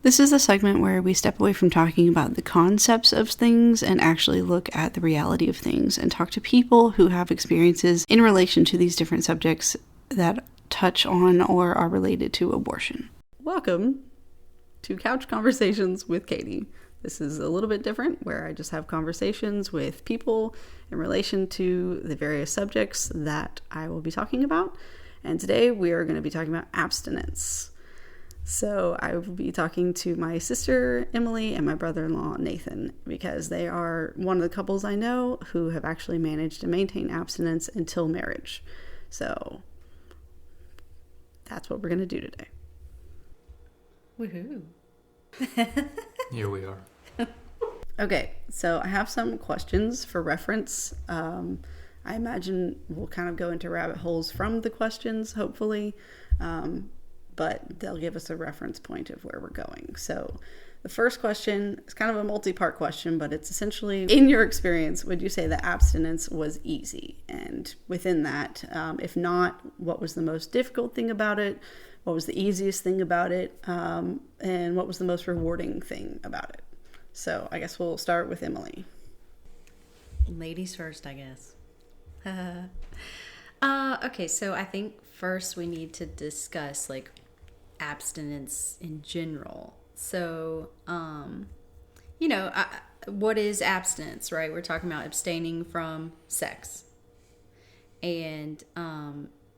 This is the segment where we step away from talking about the concepts of things and actually look at the reality of things and talk to people who have experiences in relation to these different subjects that touch on or are related to abortion. Welcome to Couch Conversations with Katie. This is a little bit different, where I just have conversations with people in relation to the various subjects that I will be talking about. And today we are going to be talking about abstinence. So I will be talking to my sister, Emily, and my brother-in-law, Nathan, because they are one of the couples I know who have actually managed to maintain abstinence until marriage. So that's what we're going to do today. Woohoo. Here we are. Okay, so I have some questions for reference. I imagine we'll kind of go into rabbit holes from the questions, hopefully. But they'll give us a reference point of where we're going. So the first question is kind of a multi-part question, but it's essentially, in your experience, would you say that abstinence was easy? And within that, if not, what was the most difficult thing about it? What was the easiest thing about it? And what was the most rewarding thing about it? So I guess we'll start with Emily. Ladies first, I guess. Okay, so I think first we need to discuss like abstinence in general. So, what is abstinence, right? We're talking about abstaining from sex. And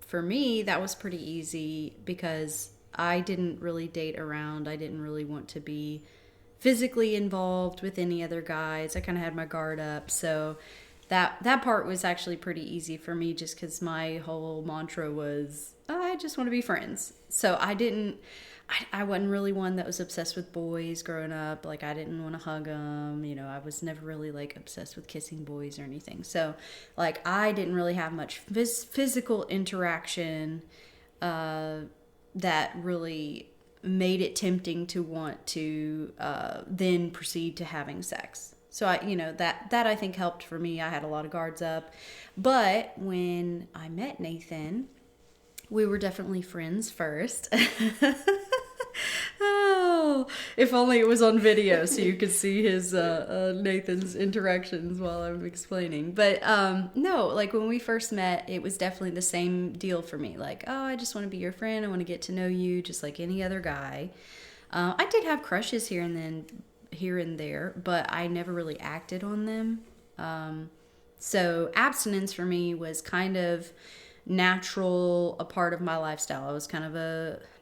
for me, that was pretty easy because I didn't really date around. I didn't really want to be physically involved with any other guys. I kind of had my guard up. So that part was actually pretty easy for me just because my whole mantra was, I just want to be friends. So I wasn't really one that was obsessed with boys growing up. Like, I didn't want to hug them. You know, I was never really, like, obsessed with kissing boys or anything. So, like, I didn't really have much physical interaction that really made it tempting to want to then proceed to having sex. So, that I think helped for me. I had a lot of guards up. But when I met Nathan, we were definitely friends first. Oh, if only it was on video so you could see his Nathan's interactions while I'm explaining. But no, like when we first met, it was definitely the same deal for me. Like, oh, I just want to be your friend. I want to get to know you just like any other guy. I did have crushes here and there, but I never really acted on them. So abstinence for me was kind of natural, a part of my lifestyle. I was kind of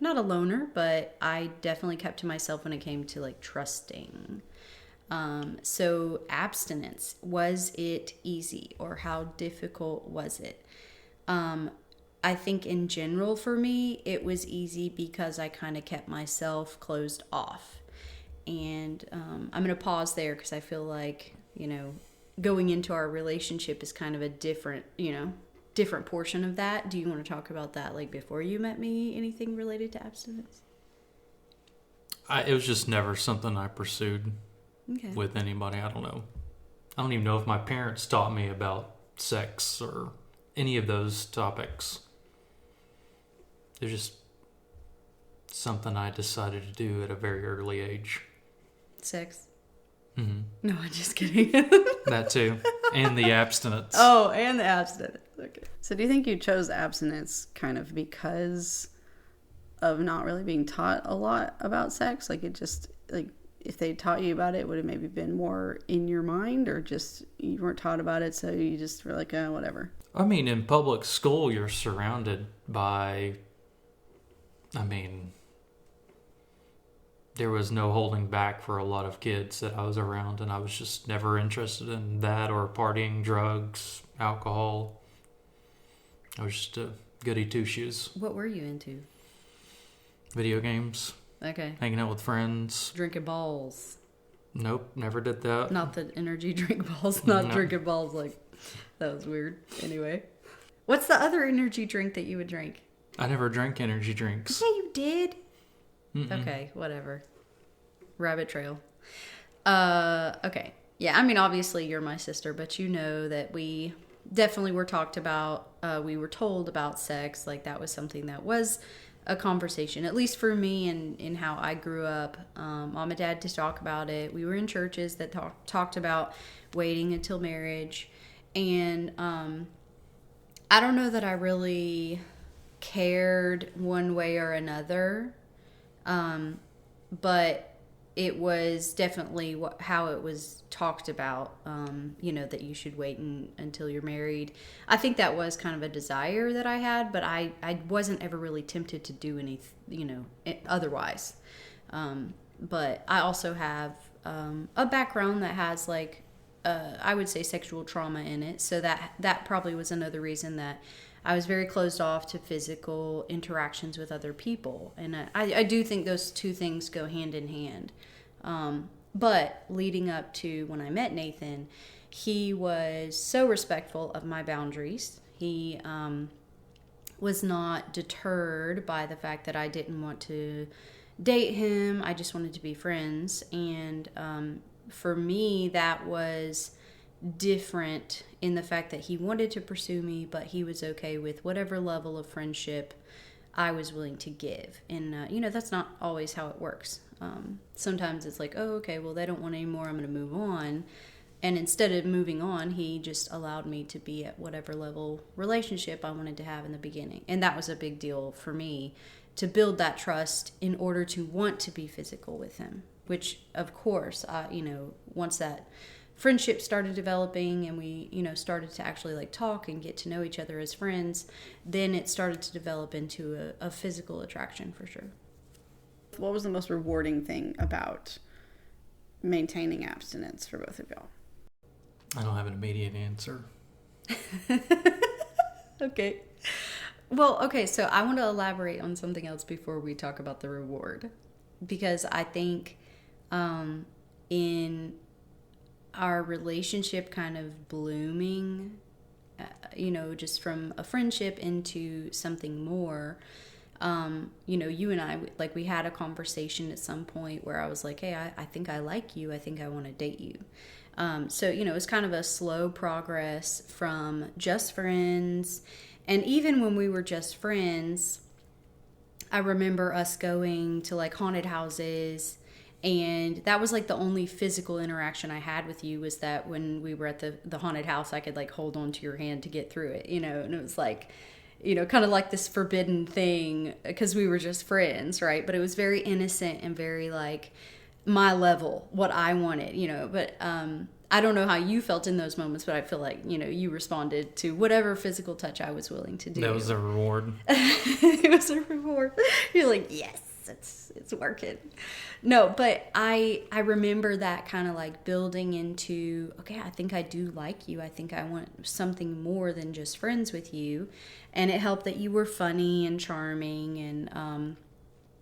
not a loner, but I definitely kept to myself when it came to like trusting. So abstinence, was it easy or how difficult was it? I think in general for me, it was easy because I kind of kept myself closed off. And I'm going to pause there because I feel like, going into our relationship is kind of a different portion of that. Do you want to talk about that, like before you met me, anything related to abstinence? It was just never something I pursued with anybody. I don't know. I don't even know if my parents taught me about sex or any of those topics. They're just something I decided to do at a very early age. Sex? Mm-hmm. No, I'm just kidding. That too. And the abstinence. Oh, and the abstinence. Okay. So do you think you chose abstinence kind of because of not really being taught a lot about sex? Like, it just, like, if they taught you about it, would it maybe been more in your mind, or just you weren't taught about it, so you just were like, whatever? I mean, in public school, you're surrounded by, there was no holding back for a lot of kids that I was around, and I was just never interested in that or partying, drugs, alcohol. I was just a goody two-shoes. What were you into? Video games. Okay. Hanging out with friends. Drinking balls. Nope, never did that. Not the energy drink balls, not No. drinking balls. Like, that was weird. Anyway. What's the other energy drink that you would drink? I never drank energy drinks. Yeah, you did. Mm-mm. Okay, whatever. Rabbit trail. Okay. Yeah, obviously you're my sister, but you know that we definitely were talked about. We were told about sex. Like, that was something that was a conversation, at least for me and in how I grew up. Mom and dad to talk about it. We were in churches that talked about waiting until marriage. And I don't know that I really cared one way or another, but it was definitely how it was talked about, that you should wait until you're married. I think that was kind of a desire that I had, but I wasn't ever really tempted to do anything, otherwise. But I also have a background that has like, I would say sexual trauma in it. So that probably was another reason that I was very closed off to physical interactions with other people. And I do think those two things go hand in hand. But leading up to when I met Nathan, he was so respectful of my boundaries. He was not deterred by the fact that I didn't want to date him. I just wanted to be friends. And for me, that was different in the fact that he wanted to pursue me, but he was okay with whatever level of friendship I was willing to give. And, that's not always how it works. Sometimes it's like, oh, okay, well, they don't want any more, I'm going to move on. And instead of moving on, he just allowed me to be at whatever level relationship I wanted to have in the beginning. And that was a big deal for me, to build that trust in order to want to be physical with him. Which, of course, once that friendship started developing and we, started to actually like talk and get to know each other as friends, then it started to develop into a physical attraction for sure. What was the most rewarding thing about maintaining abstinence for both of y'all? I don't have an immediate answer. Okay. Well, okay, so I want to elaborate on something else before we talk about the reward. Because I think in our relationship kind of blooming, just from a friendship into something more, you and I, like, we had a conversation at some point where I was like, hey, I think I like you. I think I want to date you. So, it was kind of a slow progress from just friends. And even when we were just friends, I remember us going to like haunted houses, and that was like the only physical interaction I had with you, was that when we were at the haunted house, I could like hold on to your hand to get through it, and it was like, kind of like this forbidden thing because we were just friends, right? But it was very innocent and very like my level, what I wanted, but I don't know how you felt in those moments, but I feel like, you responded to whatever physical touch I was willing to do. That was a reward. It was a reward. You're like, yes, it's working. No, but I remember that kind of like building into, okay, I think I do like you. I think I want something more than just friends with you. And it helped that you were funny and charming, and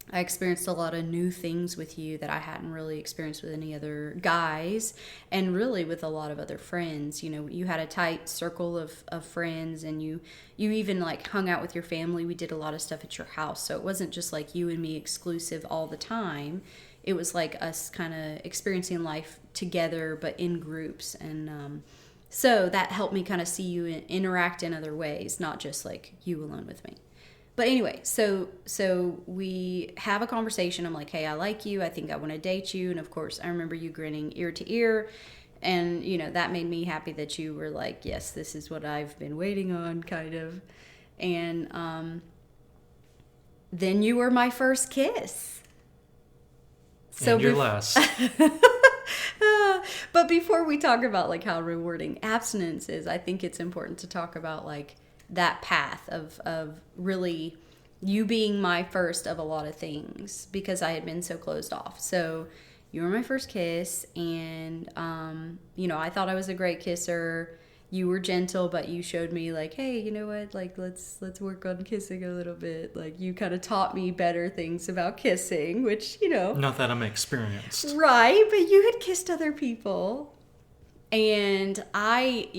I experienced a lot of new things with you that I hadn't really experienced with any other guys, and really with a lot of other friends. You had a tight circle of friends, and you even like hung out with your family. We did a lot of stuff at your house. So it wasn't just like you and me exclusive all the time. It was like us kind of experiencing life together, but in groups. And so that helped me kind of see you interact in other ways, not just like you alone with me. But anyway, so we have a conversation. I'm like, hey, I like you. I think I want to date you. And of course, I remember you grinning ear to ear. And, that made me happy that you were like, yes, this is what I've been waiting on, kind of. And then you were my first kiss. So and your last. But before we talk about like how rewarding abstinence is, I think it's important to talk about like that path of really you being my first of a lot of things, because I had been so closed off. So you were my first kiss, and I thought I was a great kisser. You were gentle, but you showed me like, hey, you know what, like let's work on kissing a little bit. Like you kind of taught me better things about kissing, which not that I'm experienced, right? But you had kissed other people. And I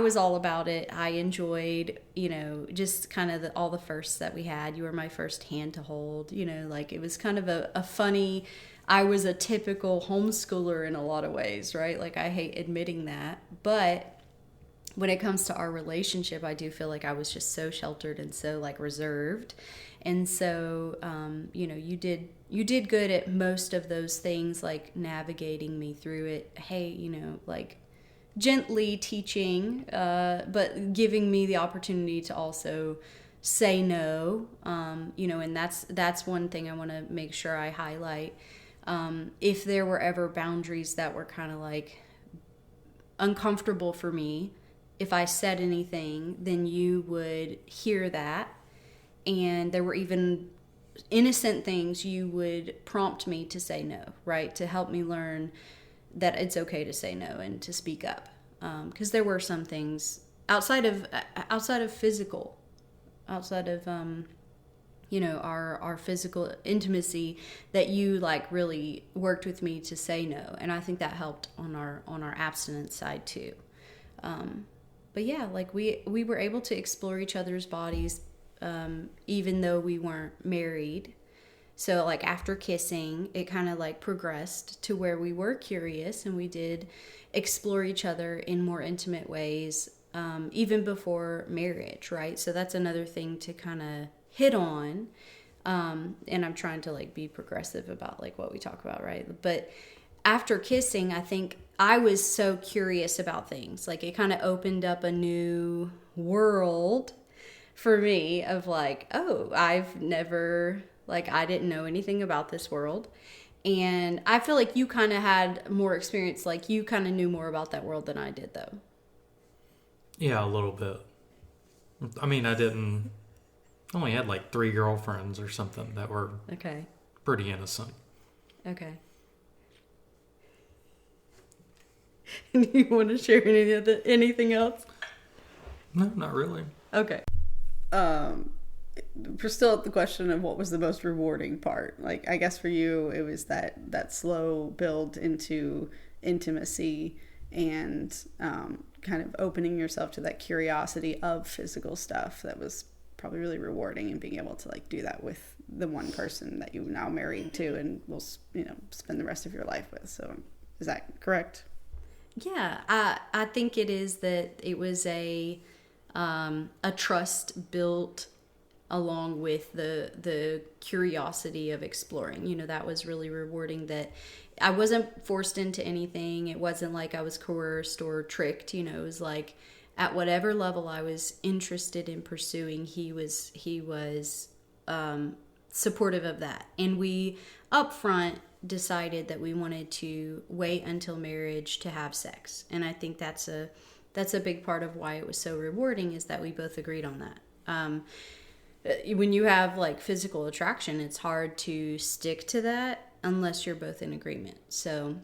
was all about it. I enjoyed, just kind of all the firsts that we had. You were my first hand to hold, like it was kind of a funny, I was a typical homeschooler in a lot of ways, right? Like I hate admitting that, but when it comes to our relationship, I do feel like I was just so sheltered and so like reserved. And so, you did good at most of those things, like navigating me through it. Hey, like gently teaching, but giving me the opportunity to also say no. And that's one thing I want to make sure I highlight. If there were ever boundaries that were kind of like uncomfortable for me, if I said anything, then you would hear that. And there were even innocent things you would prompt me to say no, right? To help me learn that it's okay to say no and to speak up. Because there were some things outside of physical, outside of our physical intimacy, that you like really worked with me to say no, and I think that helped on our abstinence side too. But yeah, like we were able to explore each other's bodies, even though we weren't married. So like after kissing, it kind of like progressed to where we were curious and we did explore each other in more intimate ways, even before marriage, right? So that's another thing to kind of hit on. And I'm trying to like be progressive about like what we talk about, right? But after kissing, I think I was so curious about things. Like it kind of opened up a new world for me of like, oh, I've never, like, I didn't know anything about this world. And I feel like you kind of had more experience. Like you kind of knew more about that world than I did though. Yeah, a little bit. I mean, I only had like 3 girlfriends or something that were okay, pretty innocent. Okay. Do you want to share anything else? No, not really. Okay. We're still at the question of what was the most rewarding part. Like, I guess for you, it was that slow build into intimacy and kind of opening yourself to that curiosity of physical stuff that was probably really rewarding, and being able to like do that with the one person that you now married to and will spend the rest of your life with. So is that correct? Yeah, I think it is that it was a trust built along with the curiosity of exploring. That was really rewarding, that I wasn't forced into anything. It wasn't like I was coerced or tricked. It was like at whatever level I was interested in pursuing, he was supportive of that. And we upfront decided that we wanted to wait until marriage to have sex. And I think that's a big part of why it was so rewarding, is that we both agreed on that. When you have like physical attraction, it's hard to stick to that unless you're both in agreement. So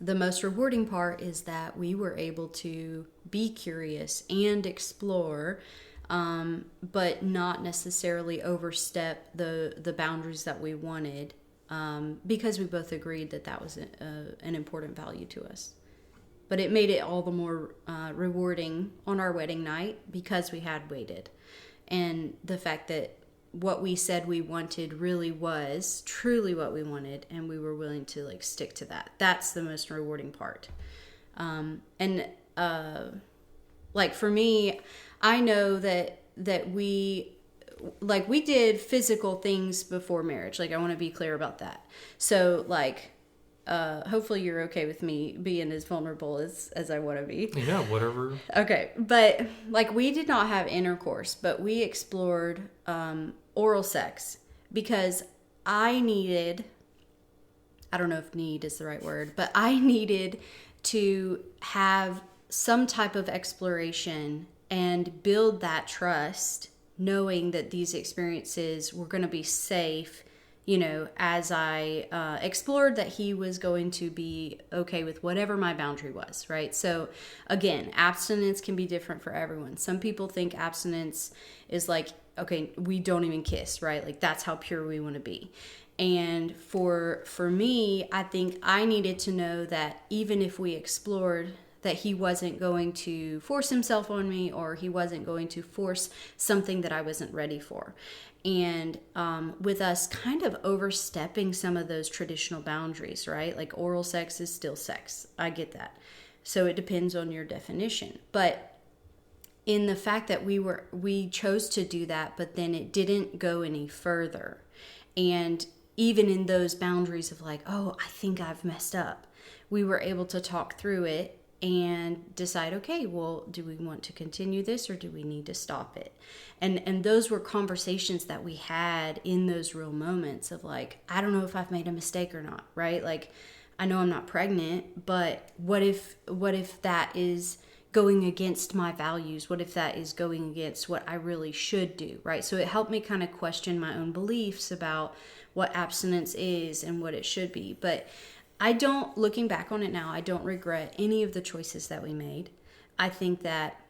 the most rewarding part is that we were able to be curious and explore, but not necessarily overstep the boundaries that we wanted, because we both agreed that was an important value to us. But it made it all the more rewarding on our wedding night because we had waited. And the fact that what we said we wanted really was truly what we wanted, and we were willing to like stick to that. That's the most rewarding part. Like for me, I know that we did physical things before marriage. Like I want to be clear about that. So like, hopefully you're okay with me being as vulnerable as I want to be. Yeah, whatever. Okay. But like we did not have intercourse, but we explored oral sex because I don't know if need is the right word, but I needed to have some type of exploration and build that trust, knowing that these experiences were going to be safe. As I explored that he was going to be okay with whatever my boundary was, right? So again, abstinence can be different for everyone. Some people think abstinence is like, okay, we don't even kiss, right? Like that's how pure we want to be. And for me, I think I needed to know that even if we explored, that he wasn't going to force himself on me, or he wasn't going to force something that I wasn't ready for. And with us kind of overstepping some of those traditional boundaries, right? Like oral sex is still sex. I get that. So it depends on your definition. But in the fact that we chose to do that, but then it didn't go any further. And even in those boundaries of like, oh, I think I've messed up, we were able to talk through it and decide, okay, well, do we want to continue this or do we need to stop it? And those were conversations that we had in those real moments of like, I don't know if I've made a mistake or not, right? Like, I know I'm not pregnant, but what if that is going against my values? What if that is going against what I really should do, right? So it helped me kind of question my own beliefs about what abstinence is and what it should be. But looking back on it now, I don't regret any of the choices that we made. I think that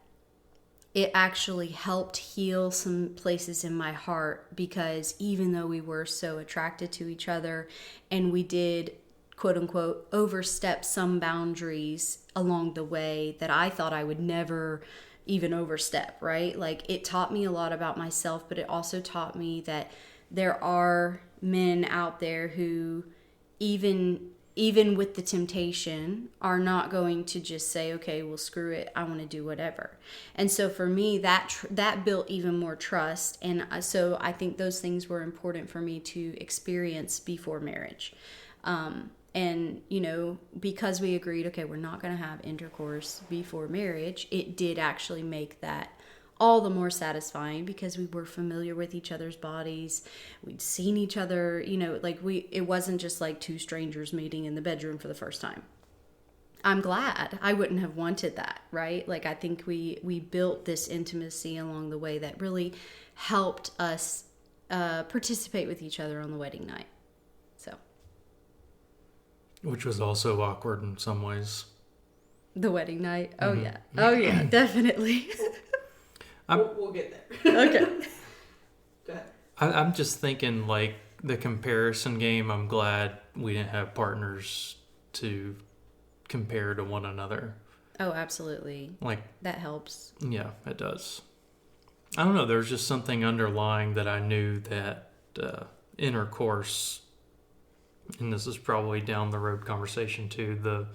it actually helped heal some places in my heart, because even though we were so attracted to each other and we did, quote unquote, overstep some boundaries along the way that I thought I would never even overstep, right? Like, it taught me a lot about myself, but it also taught me that there are men out there who even with the temptation, are not going to just say, okay, well, screw it, I want to do whatever. And so for me, that built even more trust. And so I think those things were important for me to experience before marriage. And, because we agreed, okay, we're not going to have intercourse before marriage, it did actually make that all the more satisfying, because we were familiar with each other's bodies. We'd seen each other, it wasn't just like two strangers meeting in the bedroom for the first time. I'm glad. I wouldn't have wanted that, right? Like, I think we built this intimacy along the way that really helped us participate with each other on the wedding night. So, which was also awkward in some ways. The wedding night. Oh, Mm-hmm. yeah. Oh, yeah, definitely. We'll get there. Okay. Go ahead. I'm just thinking, like, the comparison game, I'm glad we didn't have partners to compare to one another. Oh, absolutely. Like, that helps. Yeah, it does. I don't know, there's just something underlying that I knew that intercourse, and this is probably down the road conversation too,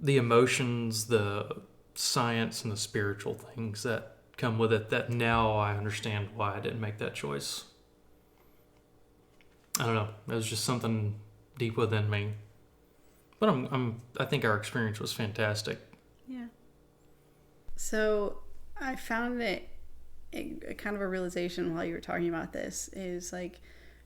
the emotions, the science, and the spiritual things that come with it, that now I understand why I didn't make that choice. I don't know, it was just something deep within me. But I think our experience was fantastic. Yeah. So I found it kind of a realization while you were talking about this is like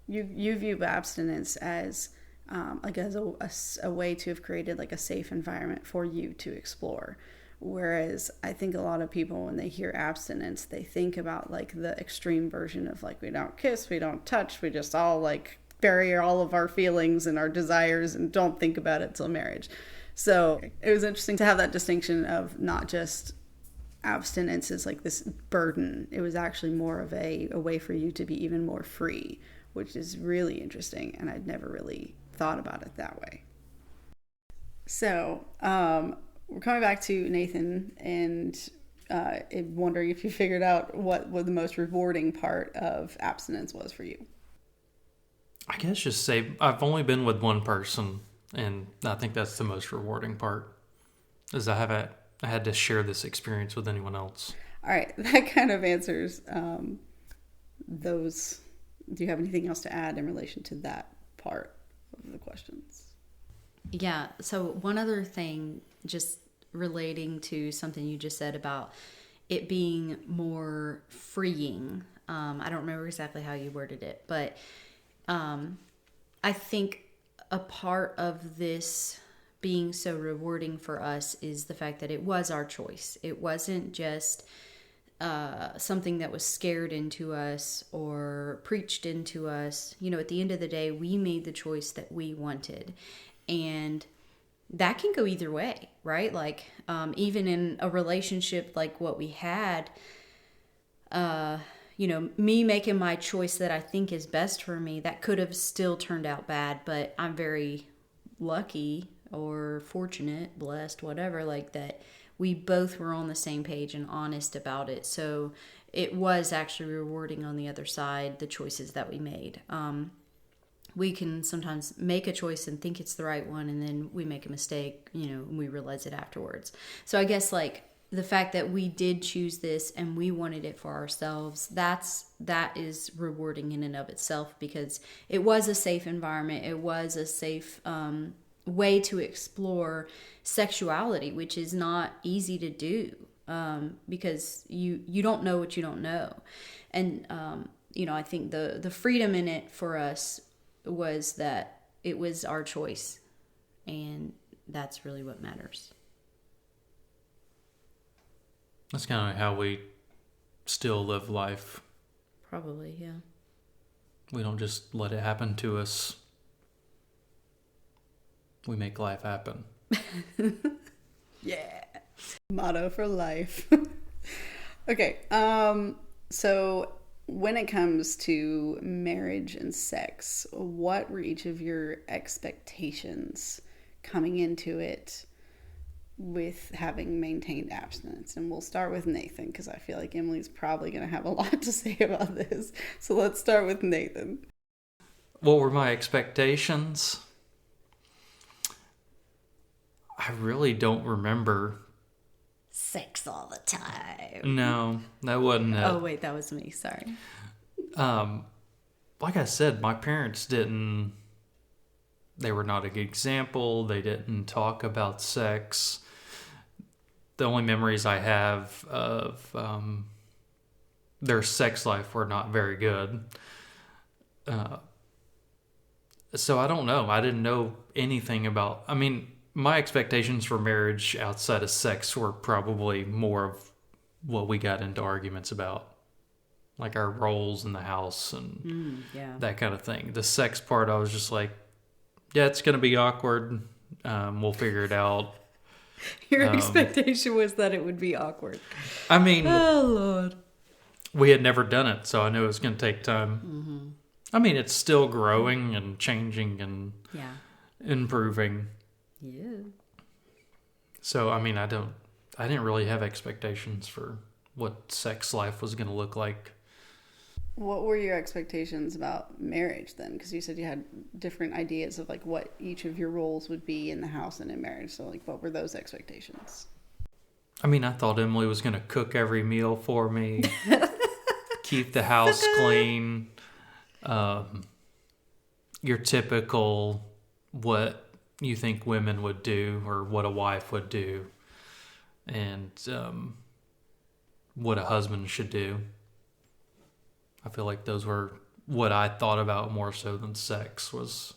you view abstinence as as a way to have created like a safe environment for you to explore. Whereas I think a lot of people, when they hear abstinence, they think about like the extreme version of like, we don't kiss, we don't touch, we just all like bury all of our feelings and our desires and don't think about it till marriage. So it was interesting to have that distinction of not just abstinence is like this burden. It was actually more of a way for you to be even more free, which is really interesting. And I'd never really thought about it that way. So, we're coming back to Nathan and wondering if you figured out what the most rewarding part of abstinence was for you. I guess just say I've only been with one person, and I think that's the most rewarding part, is I had to share this experience with anyone else. All right, that kind of answers those. Do you have anything else to add in relation to that part of the questions? Yeah, so one other thing, just relating to something you just said about it being more freeing. I don't remember exactly how you worded it, but I think a part of this being so rewarding for us is the fact that it was our choice. It wasn't just something that was scared into us or preached into us. At the end of the day, we made the choice that we wanted. And that can go either way, right? Like, even in a relationship like what we had, me making my choice that I think is best for me, that could have still turned out bad, but I'm very lucky or fortunate, blessed, whatever, like that we both were on the same page and honest about it. So it was actually rewarding on the other side, the choices that we made. We can sometimes make a choice and think it's the right one, and then we make a mistake, and we realize it afterwards. So I guess like the fact that we did choose this and we wanted it for ourselves, that is rewarding in and of itself, because it was a safe environment. It was a safe way to explore sexuality, which is not easy to do, because you don't know what you don't know. And I think the freedom in it for us was that it was our choice, and that's really what matters. That's kind of how we still live life. Probably, yeah. We don't just let it happen to us. We make life happen. Yeah. Motto for life. Okay. So when it comes to marriage and sex, what were each of your expectations coming into it with having maintained abstinence? And we'll start with Nathan, because I feel like Emily's probably going to have a lot to say about this. So let's start with Nathan. What were my expectations? I really don't remember. Sex all the time. No, that wasn't it. Oh, wait, that was me. Sorry. Like I said, my parents didn't... They were not an example. They didn't talk about sex. The only memories I have of their sex life were not very good. So I don't know. I didn't know anything about... I mean, my expectations for marriage outside of sex were probably more of what we got into arguments about. Like our roles in the house and that kind of thing. The sex part, I was just like, yeah, it's going to be awkward. We'll figure it out. Your expectation was that it would be awkward. I mean, oh Lord, we had never done it, so I knew it was going to take time. Mm-hmm. I mean, it's still growing and changing and improving. Yeah. So, I mean, I didn't really have expectations for what sex life was going to look like. What were your expectations about marriage then? Because you said you had different ideas of like what each of your roles would be in the house and in marriage. So like, what were those expectations? I mean, I thought Emily was going to cook every meal for me, keep the house clean, your typical what you think women would do or what a wife would do, and what a husband should do. I feel like those were what I thought about more so than sex. Was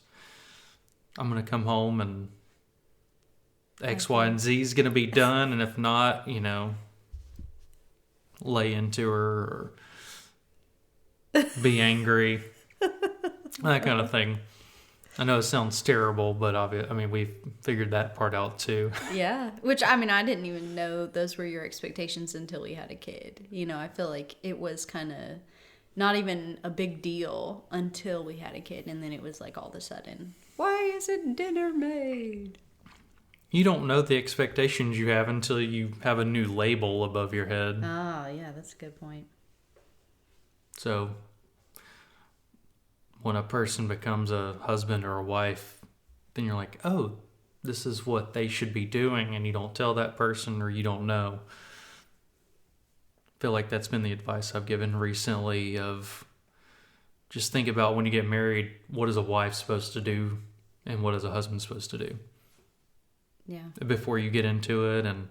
I'm going to come home and X, Y, and Z is going to be done, and if not, lay into her or be angry, that kind of thing. I know it sounds terrible, but I mean, we've figured that part out too. Yeah, which I mean, I didn't even know those were your expectations until we had a kid. I feel like it was kind of not even a big deal until we had a kid, and then it was like all of a sudden, why isn't dinner made? You don't know the expectations you have until you have a new label above your head. Ah, yeah, that's a good point. So when a person becomes a husband or a wife, then you're like, oh, this is what they should be doing, and you don't tell that person or you don't know. I feel like that's been the advice I've given recently of just think about when you get married, what is a wife supposed to do and what is a husband supposed to do? Yeah. Before you get into it and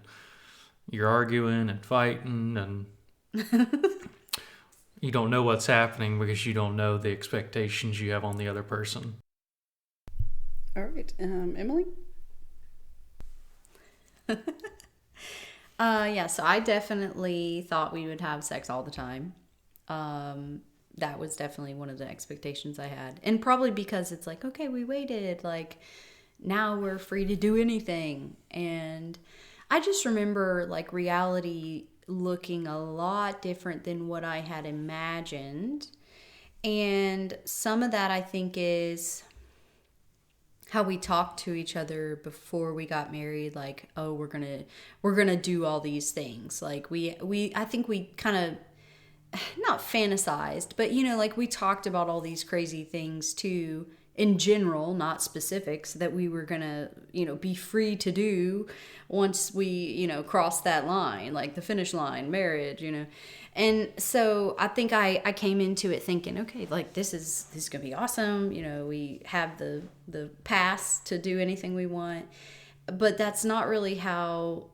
you're arguing and fighting and you don't know what's happening because you don't know the expectations you have on the other person. All right. Emily? So I definitely thought we would have sex all the time. That was definitely one of the expectations I had. And probably because it's like, okay, we waited. Like, now we're free to do anything. And I just remember, like, reality looking a lot different than what I had imagined. And some of that, I think, is how we talked to each other before we got married. Like, oh, we're gonna do all these things. Like, I think we kind of not fantasized, but like we talked about all these crazy things too in general, not specifics, that we were going to, be free to do once we, crossed that line, like the finish line, marriage, And so I think I came into it thinking, okay, like this is going to be awesome. We have the pass to do anything we want. But that's not really how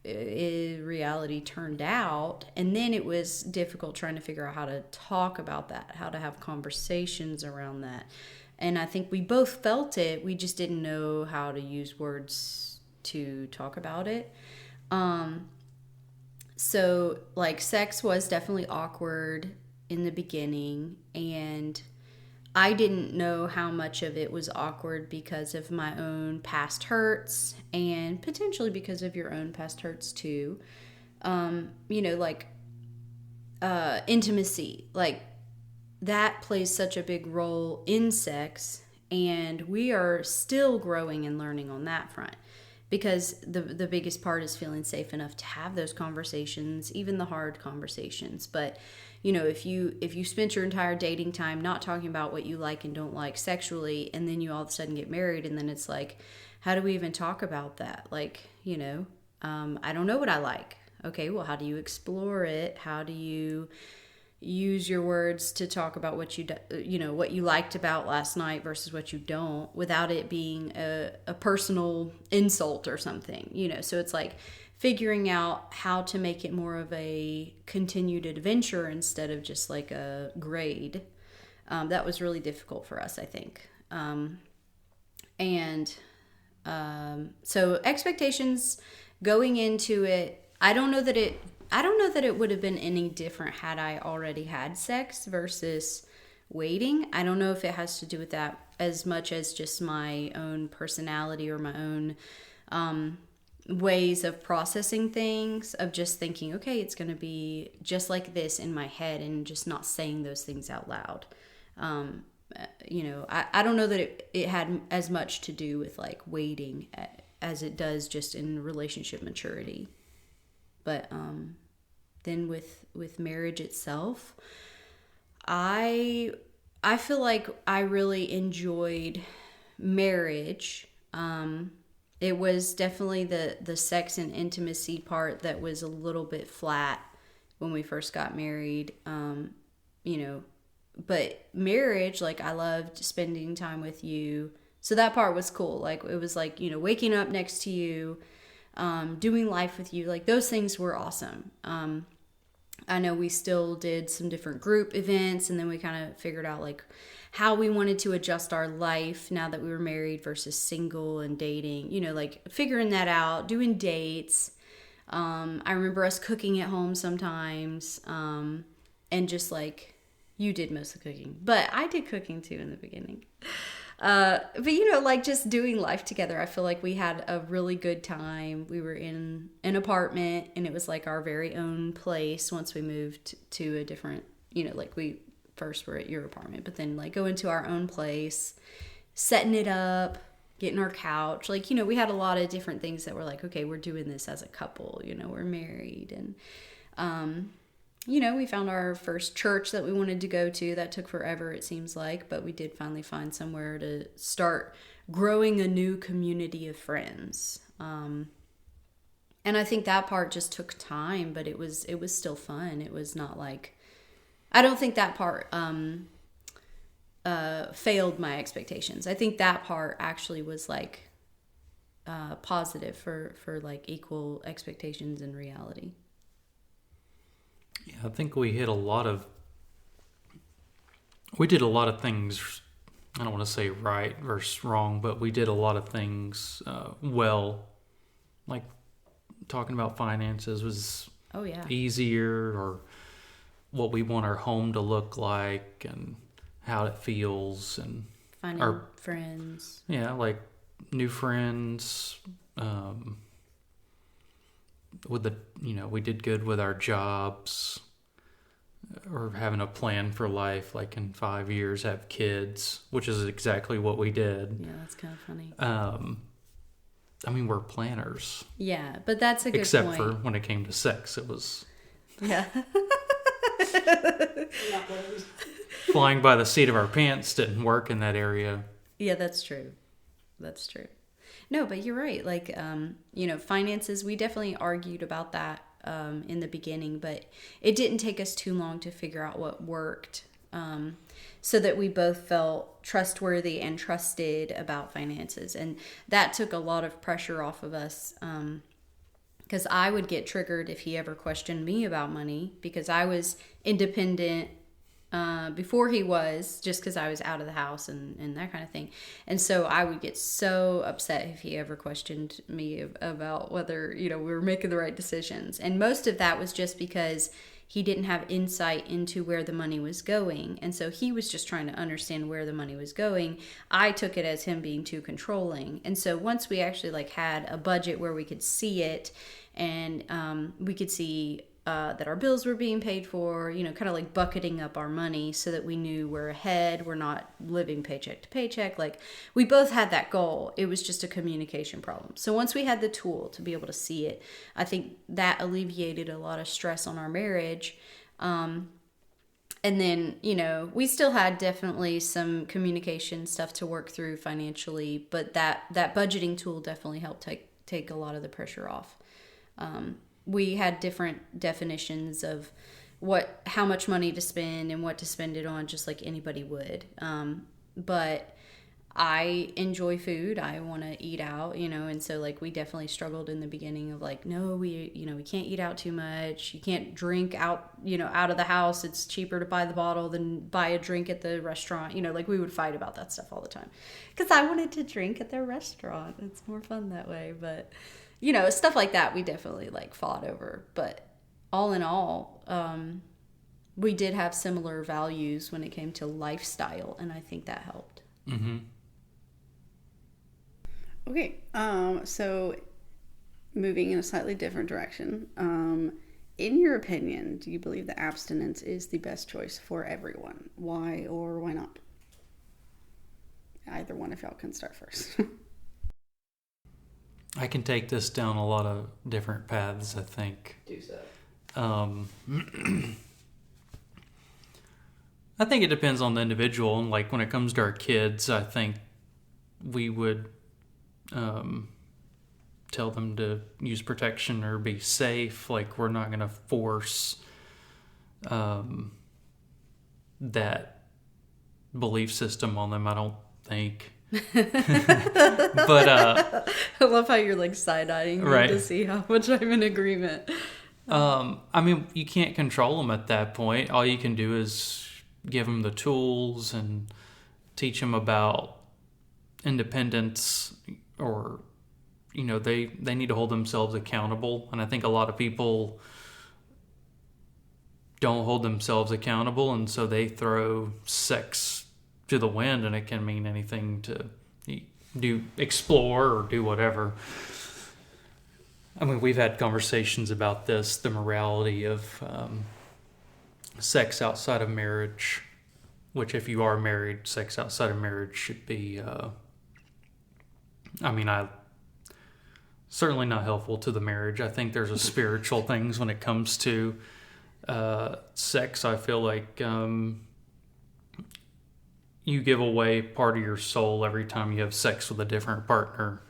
reality turned out. And then it was difficult trying to figure out how to talk about that, how to have conversations around that. And I think we both felt it. We just didn't know how to use words to talk about it. So like sex was definitely awkward in the beginning, and I didn't know how much of it was awkward because of my own past hurts and potentially because of your own past hurts too. Intimacy, like that plays such a big role in sex, and we are still growing and learning on that front, because the biggest part is feeling safe enough to have those conversations, even the hard conversations. But if you spent your entire dating time not talking about what you like and don't like sexually, and then you all of a sudden get married, and then it's like, how do we even talk about that? Like, I don't know what I like. Okay, well, how do you explore it? How do you use your words to talk about what what you liked about last night versus what you don't, without it being a personal insult or something, So it's like figuring out how to make it more of a continued adventure instead of just like a grade. That was really difficult for us, I think. So expectations going into it, I don't know that it would have been any different had I already had sex versus waiting. I don't know if it has to do with that as much as just my own personality or my own ways of processing things, of just thinking, okay, it's going to be just like this in my head, and just not saying those things out loud. I don't know that it had as much to do with like waiting as it does just in relationship maturity. But then with marriage itself, I feel like I really enjoyed marriage. It was definitely the sex and intimacy part that was a little bit flat when we first got married. But marriage, like I loved spending time with you. So that part was cool. Like it was like, waking up next to you, doing life with you, like those things were awesome. I know we still did some different group events, and then we kind of figured out like how we wanted to adjust our life now that we were married versus single and dating, like figuring that out, doing dates. I remember us cooking at home sometimes, and just like, you did most of the cooking, but I did cooking too in the beginning. But like just doing life together, I feel like we had a really good time. We were in an apartment, and it was like our very own place once we moved to a different, like we first were at your apartment, but then like go into our own place, setting it up, getting our couch. Like, we had a lot of different things that were like, okay, we're doing this as a couple, we're married. And, we found our first church that we wanted to go to. That took forever, it seems like, but we did finally find somewhere to start growing a new community of friends. And I think that part just took time, but it was still fun. It was not like, I don't think that part failed my expectations. I think that part actually was like positive for like equal expectations and reality. Yeah, I think we did a lot of things. I don't want to say right versus wrong, but we did a lot of things well. Like talking about finances was easier, or what we want our home to look like and how it feels, and finding our friends. Yeah, like new friends. We did good with our jobs, or having a plan for life, like in 5 years have kids, which is exactly what we did. Yeah, that's kind of funny. We're planners. Yeah, but that's a good Except point. for when it came to sex, it was yeah. flying by the seat of our pants didn't work in that area. Yeah, that's true. That's true. No, but you're right. Like, finances, we definitely argued about that in the beginning, but it didn't take us too long to figure out what worked, so that we both felt trustworthy and trusted about finances. And that took a lot of pressure off of us, because I would get triggered if he ever questioned me about money, because I was independent before he was, just because I was out of the house and that kind of thing. And so I would get so upset if he ever questioned me about whether, we were making the right decisions. And most of that was just because he didn't have insight into where the money was going. And so he was just trying to understand where the money was going. I took it as him being too controlling. And so once we actually had a budget where we could see it, and we could see that our bills were being paid for, kind of bucketing up our money so that we knew we're ahead, we're not living paycheck to paycheck. We both had that goal. It was just a communication problem. So once we had the tool to be able to see it, I think that alleviated a lot of stress on our marriage. And then, we still had definitely some communication stuff to work through financially, but that budgeting tool definitely helped take a lot of the pressure off. We had different definitions of how much money to spend and what to spend it on, just like anybody would. But I enjoy food. I want to eat out, and so we definitely struggled in the beginning of no, we can't eat out too much. You can't drink out, out of the house. It's cheaper to buy the bottle than buy a drink at the restaurant. We would fight about that stuff all the time because I wanted to drink at their restaurant. It's more fun that way. But stuff like that we definitely fought over. But all in all, we did have similar values when it came to lifestyle, and I think that helped. Mm-hmm. Okay, so moving in a slightly different direction, in your opinion, do you believe that abstinence is the best choice for everyone? Why or why not? Either one of y'all can start first. I can take this down a lot of different paths, I think. Do so. I think it depends on the individual. And when it comes to our kids, I think we would tell them to use protection or be safe. We're not going to force that belief system on them, I don't think. But I love how you're side-eyeing me right. to see how much I'm in agreement. You can't control them at that point. All you can do is give them the tools and teach them about independence, or they need to hold themselves accountable. And I think a lot of people don't hold themselves accountable, and so they throw sex to the wind, and it can mean anything to explore or do whatever. We've had conversations about this, the morality of sex outside of marriage, which if you are married, sex outside of marriage should be, certainly not helpful to the marriage. I think there's a spiritual things when it comes to sex. I feel like you give away part of your soul every time you have sex with a different partner.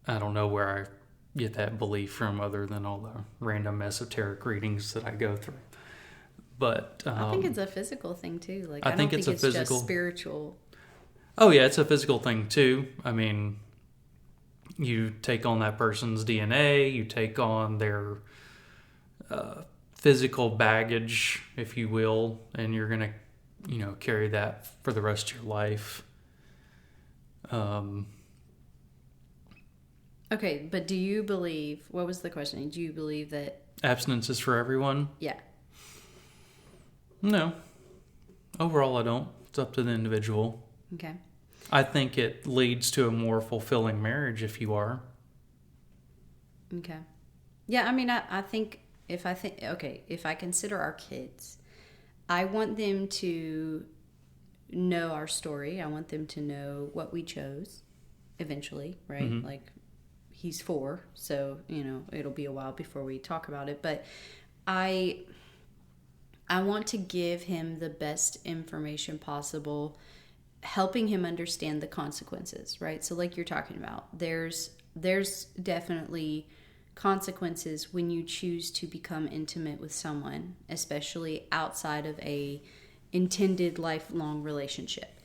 I don't know where I get that belief from, other than all the random esoteric readings that I go through. But I think it's a physical thing too. I don't think it's just physical, spiritual. Oh yeah, it's a physical thing too. You take on that person's DNA, you take on their physical baggage, if you will, and you're gonna carry that for the rest of your life. Okay, but do you believe, what was the question? Do you believe that abstinence is for everyone? Yeah. No. Overall, I don't. It's up to the individual. Okay. I think it leads to a more fulfilling marriage if you are. Okay. Yeah, I think if I consider our kids, I want them to know our story. I want them to know what we chose eventually, right? Mm-hmm. He's 4, so, it'll be a while before we talk about it. But I want to give him the best information possible, helping him understand the consequences, right? So like you're talking about, there's definitely consequences when you choose to become intimate with someone, especially outside of a intended lifelong relationship.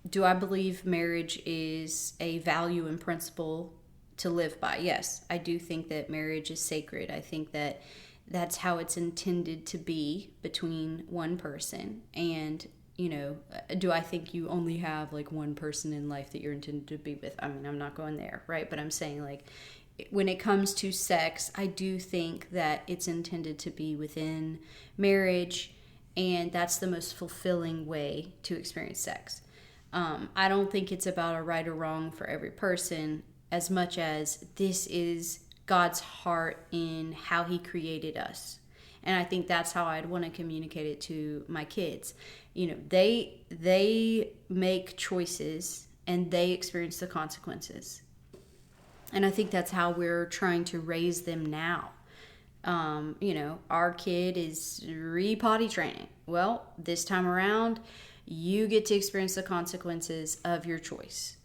Do I believe marriage is a value and principle to live by? Yes, I do think that marriage is sacred. I think that that's how it's intended to be between one person. And, you know, do I think you only have like one person in life that you're intended to be with? I mean, I'm not going there, right? But I'm saying, like, when it comes to sex, I do think that it's intended to be within marriage, and that's the most fulfilling way to experience sex. I don't think it's about a right or wrong for every person, as much as this is God's heart in how he created us. And I think that's how I'd want to communicate it to my kids. You know, they make choices and they experience the consequences. And I think that's how we're trying to raise them now. You know, our kid is potty training. Well, this time around, you get to experience the consequences of your choice.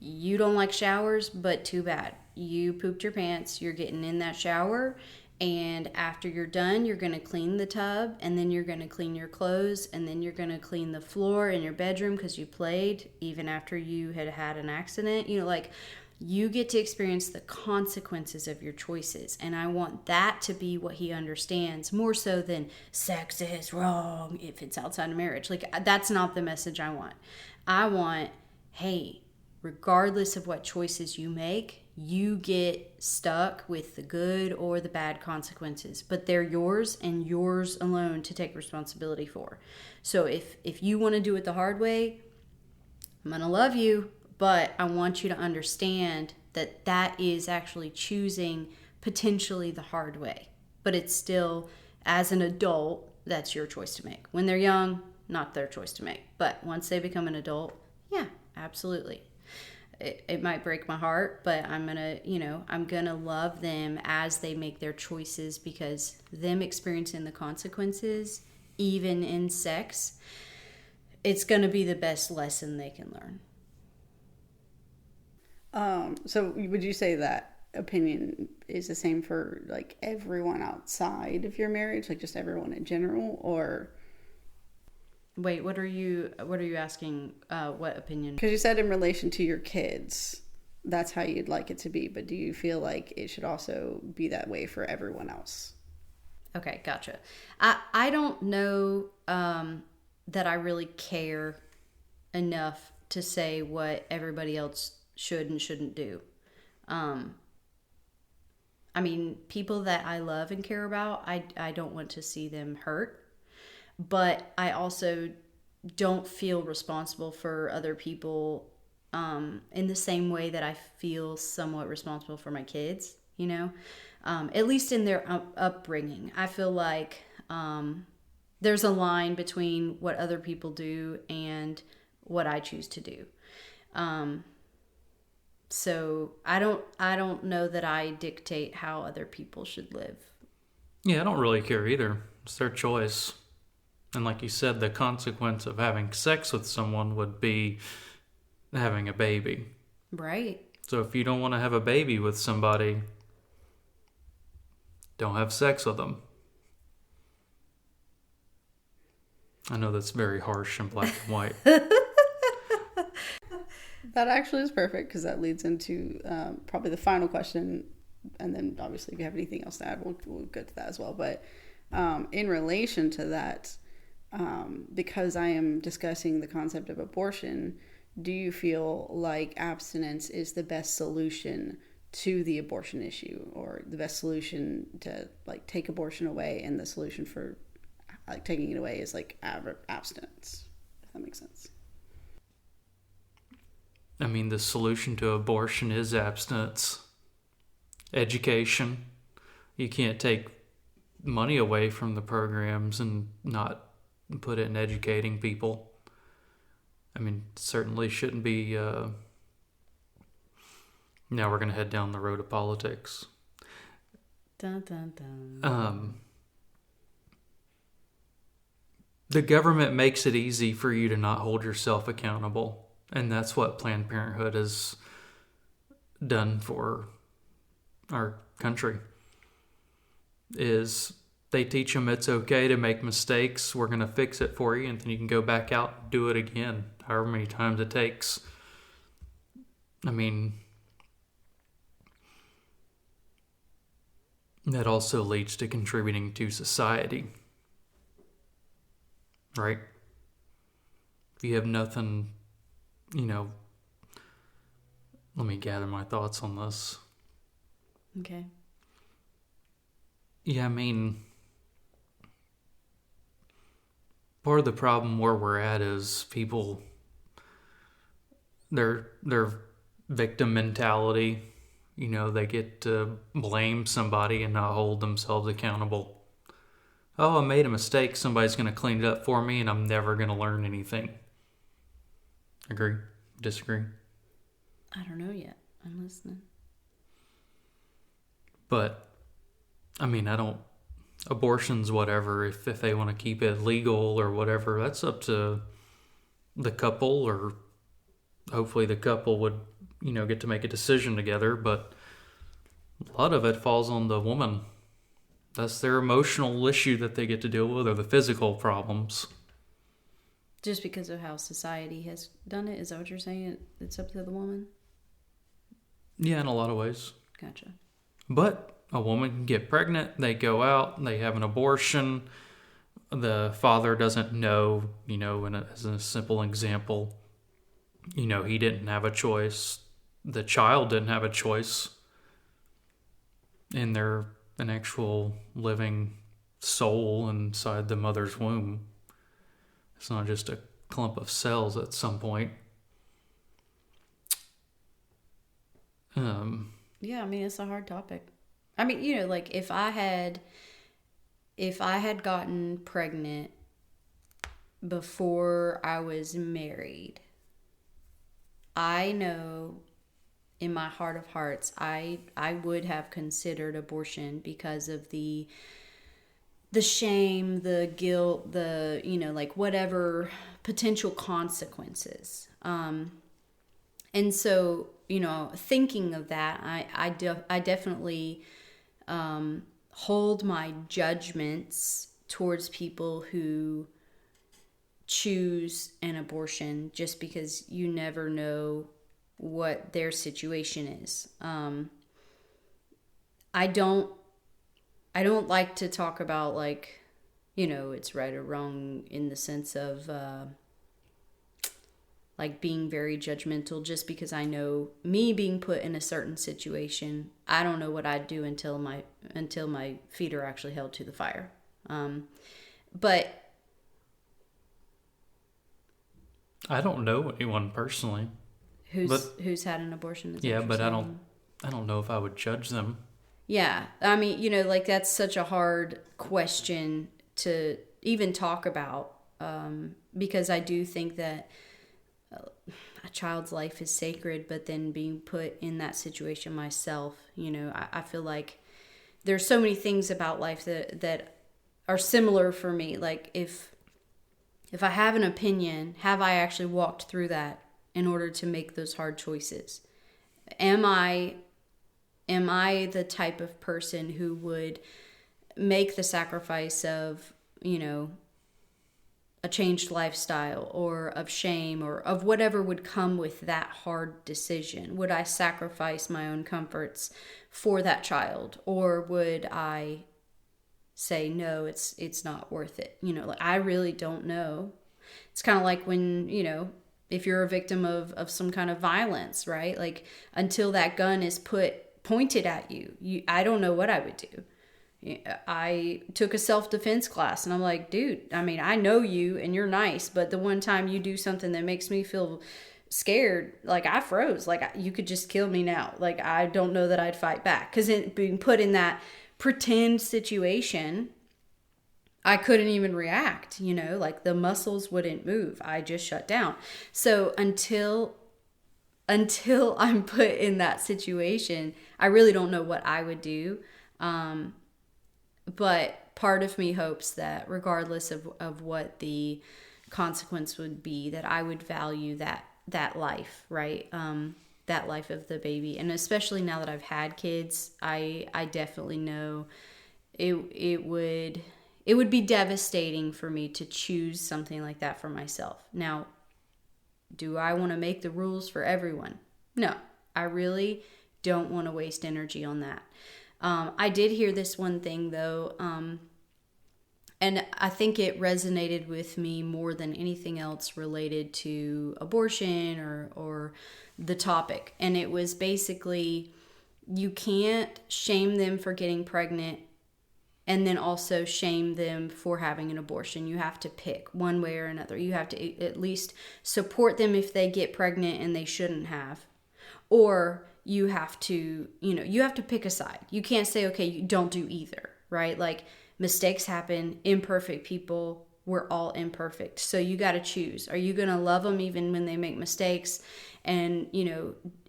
You don't like showers, but too bad. You pooped your pants, you're getting in that shower, and after you're done, you're going to clean the tub, and then you're going to clean your clothes, and then you're going to clean the floor in your bedroom because you played, even after you had an accident. You know, like, you get to experience the consequences of your choices. And I want that to be what he understands, more so than sex is wrong if it's outside of marriage. Like, that's not the message I want. I want, hey, regardless of what choices you make, you get stuck with the good or the bad consequences, but they're yours and yours alone to take responsibility for. So if you want to do it the hard way, I'm going to love you, but I want you to understand that that is actually choosing potentially the hard way. But it's still, as an adult, that's your choice to make. When they're young, not their choice to make. But once they become an adult, yeah, absolutely. It might break my heart, but I'm gonna love them as they make their choices, because them experiencing the consequences, even in sex, it's gonna be the best lesson they can learn. So would you say that opinion is the same for like everyone outside of your marriage, like just everyone in general, or? Wait, what are you asking? What opinion? Because you said in relation to your kids, that's how you'd like it to be. But do you feel like it should also be that way for everyone else? Okay, gotcha. I don't know that I really care enough to say what everybody else should and shouldn't do. I mean, people that I love and care about, I don't want to see them hurt. But I also don't feel responsible for other people in the same way that I feel somewhat responsible for my kids, you know, at least in their upbringing. I feel like there's a line between what other people do and what I choose to do. So I don't know that I dictate how other people should live. Yeah, I don't really care either. It's their choice. And like you said, the consequence of having sex with someone would be having a baby. Right. So if you don't want to have a baby with somebody, don't have sex with them. I know that's very harsh and black and white. That actually is perfect, because that leads into probably the final question. And then obviously if you have anything else to add, we'll get to that as well. But in relation to that, because I am discussing the concept of abortion, do you feel like abstinence is the best solution to the abortion issue, or the best solution to like take abortion away, and the solution for like taking it away is like abstinence, if that makes sense? I mean, the solution to abortion is abstinence. Education. You can't take money away from the programs and not put it in educating people. I mean, certainly shouldn't be... Now we're going to head down the road of politics. Dun, dun, dun. the government makes it easy for you to not hold yourself accountable. And that's what Planned Parenthood has done for our country. Is they teach them it's okay to make mistakes. We're going to fix it for you. And then you can go back out and do it again, however many times it takes. I mean, that also leads to contributing to society. Right? If you have nothing, let me gather my thoughts on this. Okay. Yeah, I mean, part of the problem where we're at is people, their victim mentality, they get to blame somebody and not hold themselves accountable. Oh, I made a mistake. Somebody's going to clean it up for me, and I'm never going to learn anything. Agree? Disagree? I don't know yet. I'm listening. But, I mean, abortion's whatever. If they want to keep it legal or whatever, that's up to the couple, or hopefully the couple would, get to make a decision together. But a lot of it falls on the woman. That's their emotional issue that they get to deal with, or the physical problems. Just because of how society has done it? Is that what you're saying? It's up to the woman? Yeah, in a lot of ways. Gotcha. But a woman can get pregnant, they go out, they have an abortion. The father doesn't know, as a simple example, he didn't have a choice. The child didn't have a choice. And they're an actual living soul inside the mother's womb. It's not just a clump of cells at some point. Yeah, I mean, it's a hard topic. I mean, like if I had gotten pregnant before I was married, I know in my heart of hearts, I would have considered abortion because of the shame, the guilt, the, like whatever potential consequences. And so, thinking of that, I definitely hold my judgments towards people who choose an abortion just because you never know what their situation is. I don't like to talk about like, it's right or wrong in the sense of like being very judgmental just because I know me being put in a certain situation. I don't know what I'd do until my feet are actually held to the fire. But I don't know anyone personally who's had an abortion. Yeah, but I don't know if I would judge them. Yeah, I mean, like that's such a hard question to even talk about because I do think that a child's life is sacred, but then being put in that situation myself, I feel like there's so many things about life that are similar for me. Like if I have an opinion, have I actually walked through that in order to make those hard choices? Am I the type of person who would make the sacrifice of, a changed lifestyle or of shame or of whatever would come with that hard decision? Would I sacrifice my own comforts for that child? Or would I say, no, it's not worth it? Like I really don't know. It's kind of like when, if you're a victim of some kind of violence, right? Like until that gun is pointed at you, I don't know what I would do. I took a self-defense class and I'm like, dude, I mean, I know you and you're nice, but the one time you do something that makes me feel scared, like I froze, like you could just kill me now. Like, I don't know that I'd fight back because being put in that pretend situation, I couldn't even react, like the muscles wouldn't move. I just shut down. So until I'm put in that situation, I really don't know what I would do. But part of me hopes that regardless of what the consequence would be, that I would value that life, right? That life of the baby. And especially now that I've had kids, I definitely know it would be devastating for me to choose something like that for myself. Now, do I want to make the rules for everyone? No, I really don't want to waste energy on that. I did hear this one thing though, and I think it resonated with me more than anything else related to abortion or the topic. And it was basically, you can't shame them for getting pregnant and then also shame them for having an abortion. You have to pick one way or another. You have to at least support them if they get pregnant and they shouldn't have. Or you have to, you have to pick a side. You can't say, okay, you don't do either, right? Like, mistakes happen, imperfect people, we're all imperfect. So you got to choose. Are you going to love them even when they make mistakes? And,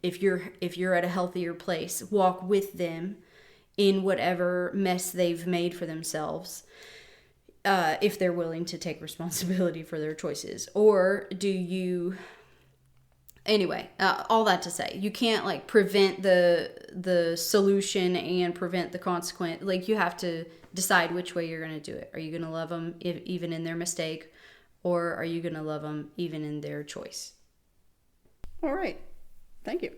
if you're at a healthier place, walk with them in whatever mess they've made for themselves, if they're willing to take responsibility for their choices. Or do you... Anyway, all that to say, you can't like prevent the solution and prevent the consequence. Like, you have to decide which way you're going to do it. Are you going to love them even in their mistake, or are you going to love them even in their choice? All right. Thank you.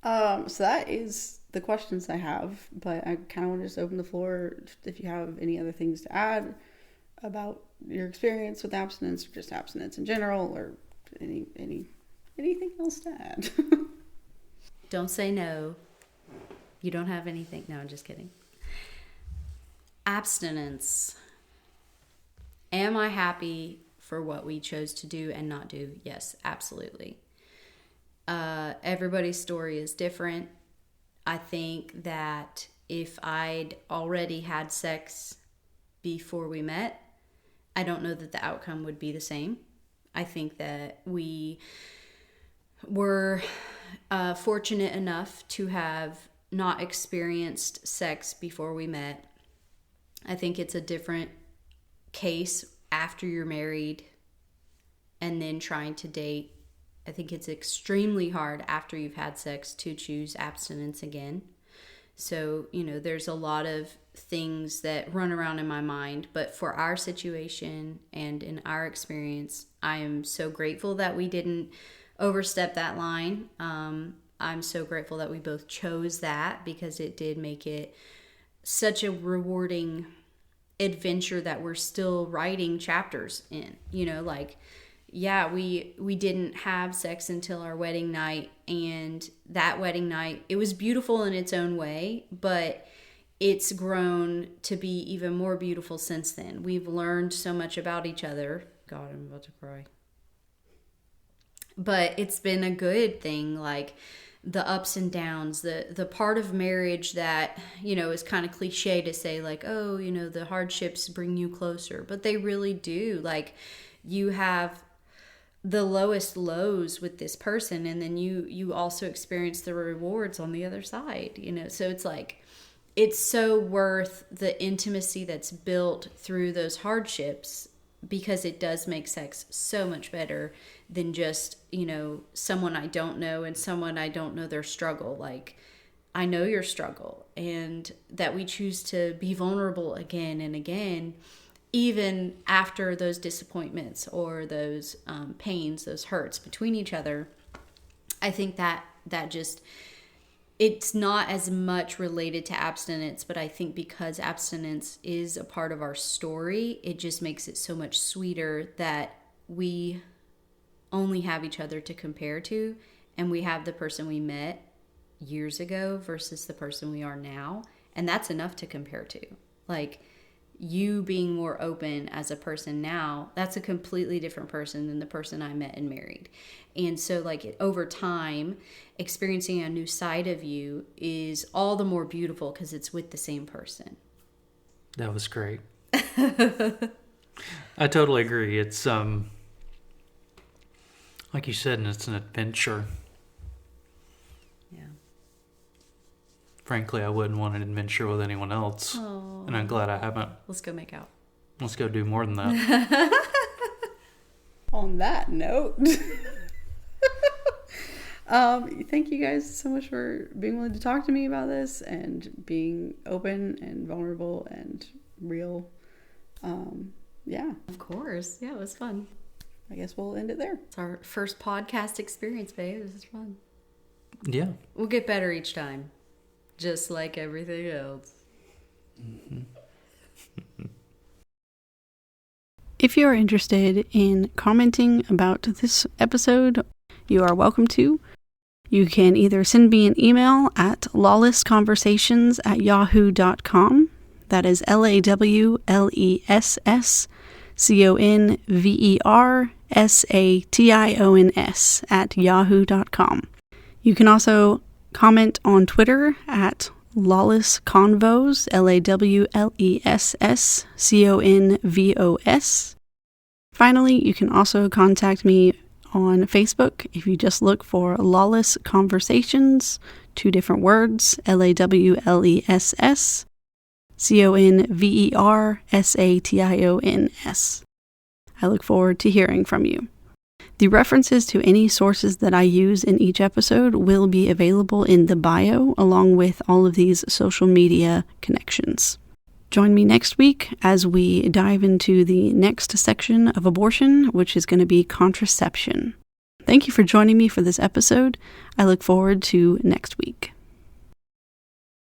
So that is the questions I have, but I kind of want to just open the floor if you have any other things to add about your experience with abstinence, or just abstinence in general, or anything else to add. Don't say no. You don't have anything. No, I'm just kidding. Abstinence. Am I happy for what we chose to do and not do? Yes, absolutely. Everybody's story is different. I think that if I'd already had sex before we met, I don't know that the outcome would be the same. I think that we were fortunate enough to have not experienced sex before we met. I think it's a different case after you're married and then trying to date. I think it's extremely hard after you've had sex to choose abstinence again. So, there's a lot of things that run around in my mind. But for our situation and in our experience, I am so grateful that we didn't overstep that line. I'm so grateful that we both chose that, because it did make it such a rewarding adventure that we're still writing chapters in. We didn't have sex until our wedding night, and that wedding night, it was beautiful in its own way, but it's grown to be even more beautiful since then. We've learned so much about each other. God, I'm about to cry. But it's been a good thing, like the ups and downs, the part of marriage that, is kind of cliche to say, like, oh, the hardships bring you closer, but they really do. Like, you have the lowest lows with this person, and then you also experience the rewards on the other side, so it's like, it's so worth the intimacy that's built through those hardships, because it does make sex so much better than just, someone I don't know and someone I don't know their struggle. Like, I know your struggle, and that we choose to be vulnerable again and again, even after those disappointments or those pains, those hurts between each other. I think that just, it's not as much related to abstinence, but I think because abstinence is a part of our story, it just makes it so much sweeter that we only have each other to compare to, and we have the person we met years ago versus the person we are now, and that's enough to compare to. Like, you being more open as a person now, that's a completely different person than the person I met and married. And so, like, over time, experiencing a new side of you is all the more beautiful because it's with the same person. That was great. I totally agree. It's like you said, and it's an adventure. Yeah. frankly, I wouldn't want an adventure with anyone else. Oh. And I'm glad I haven't. Let's go make out. Let's go do more than that. On that note, thank you guys so much for being willing to talk to me about this and being open and vulnerable and real. Yeah. Of course. Yeah, it was fun. I guess we'll end it there. It's our first podcast experience, babe. This is fun. Yeah. We'll get better each time, just like everything else. Mm-hmm. If you are interested in commenting about this episode, you are welcome to. You can either send me an email at lawlessconversations@yahoo.com. That is LAWLESSCONVERSATIONS@yahoo.com. You can also comment on Twitter at lawlessconvos, LAWLESSCONVOS. Finally, you can also contact me on Facebook if you just look for Lawless Conversations, 2 different words, LAWLESSCONVERSATIONS. I look forward to hearing from you. The references to any sources that I use in each episode will be available in the bio, along with all of these social media connections. Join me next week as we dive into the next section of abortion, which is going to be contraception. Thank you for joining me for this episode. I look forward to next week.